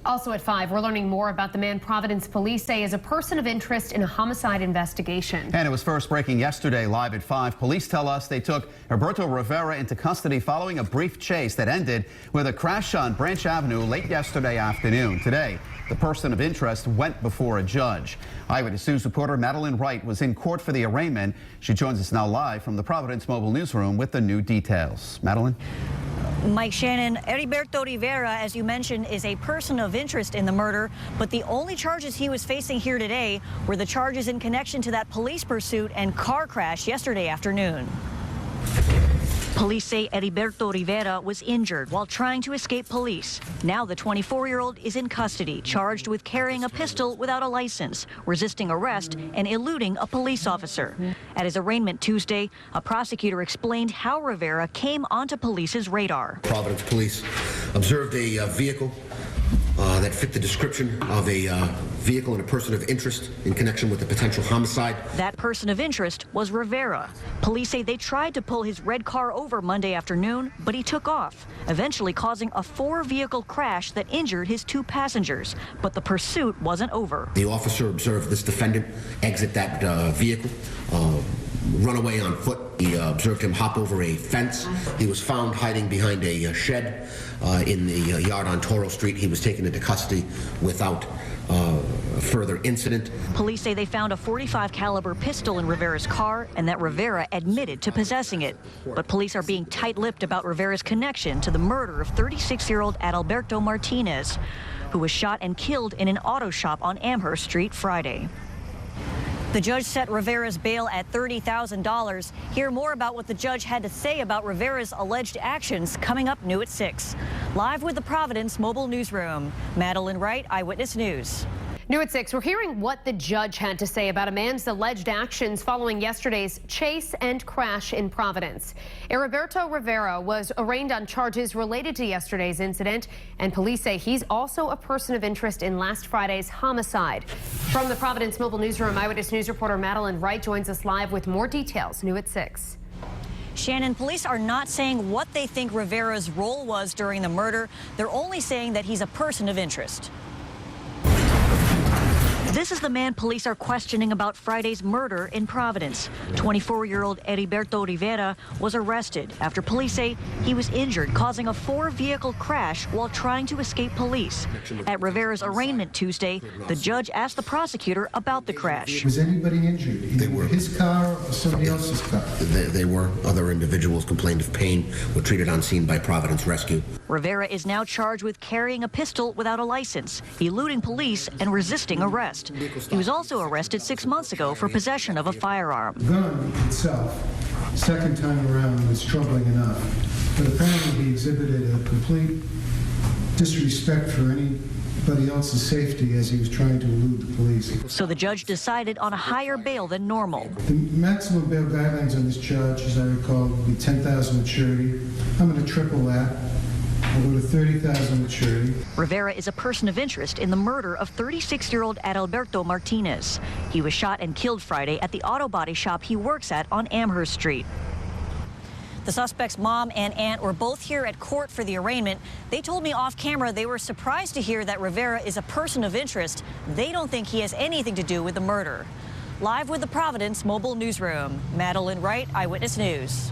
Also at 5, we're learning more about the man Providence police say is a person of interest in a homicide investigation. And it was first breaking yesterday. Live at 5, police tell us they took Heriberto Rivera into custody following a brief chase that ended with a crash on Branch Avenue late yesterday afternoon. Today, the person of interest went before a judge. Eyewitness News reporter Madeline Wright was in court for the arraignment. She joins us now live from the Providence Mobile Newsroom with the new details. Madeline? Mike Shannon, Heriberto Rivera, as you mentioned, is a person of interest in the murder, but the only charges he was facing here today were the charges in connection to that police pursuit and car crash yesterday afternoon. Police say Heriberto Rivera was injured while trying to escape police. Now the 24-year-old is in custody, charged with carrying a pistol without a license, resisting arrest, and eluding a police officer. At his arraignment Tuesday, a prosecutor explained how Rivera came onto police's radar. Providence police observed a vehicle that fit the description of a vehicle and a person of interest in connection with a potential homicide. That person of interest was Rivera. Police say they tried to pull his red car over Monday afternoon, but he took off, eventually causing a 4-vehicle crash that injured his 2 passengers. But the pursuit wasn't over. The officer observed this defendant exit that vehicle, run away on foot. He observed him hop over a fence. He was found hiding behind a shed in the yard on Toro Street. He was taken into custody without further incident. Police say they found a .45 caliber pistol in Rivera's car and that Rivera admitted to possessing it. But police are being tight-lipped about Rivera's connection to the murder of 36-year-old Heriberto Martinez, who was shot and killed in an auto shop on Amherst Street Friday. The judge set Rivera's bail at $30,000. Hear more about what the judge had to say about Rivera's alleged actions coming up new at 6. Live with the Providence Mobile Newsroom, Madeline Wright, Eyewitness News. New at 6, we're hearing what the judge had to say about a man's alleged actions following yesterday's chase and crash in Providence. Heriberto Rivera was arraigned on charges related to yesterday's incident, and police say he's also a person of interest in last Friday's homicide. From the Providence Mobile Newsroom, Eyewitness News reporter Madeline Wright joins us live with more details. New at 6. Shannon, police are not saying what they think Rivera's role was during the murder. They're only saying that he's a person of interest. This is the man police are questioning about Friday's murder in Providence. 24-year-old Heriberto Rivera was arrested after police say he was injured, causing a 4-vehicle crash while trying to escape police. At Rivera's arraignment Tuesday, the judge asked the prosecutor about the crash. Was anybody injured? They were. His car or somebody else's car? They were. Other individuals complained of pain, were treated on scene by Providence Rescue. Rivera is now charged with carrying a pistol without a license, eluding police, and resisting arrest. He was also arrested 6 months ago for possession of a firearm. The gun itself, second time around, was troubling enough, but apparently he exhibited a complete disrespect for anybody else's safety as he was trying to elude the police. So the judge decided on a higher bail than normal. The maximum bail guidelines on this charge, as I recall, would be $10,000 maturity. I'm going to triple that. I'll go to $30,000 maturity. Rivera is a person of interest in the murder of 36-year-old Heriberto Martinez. He was shot and killed Friday at the auto body shop he works at on Amherst Street. The suspect's mom and aunt were both here at court for the arraignment. They told me off camera they were surprised to hear that Rivera is a person of interest. They don't think he has anything to do with the murder. Live with the Providence Mobile Newsroom, Madeline Wright, Eyewitness News.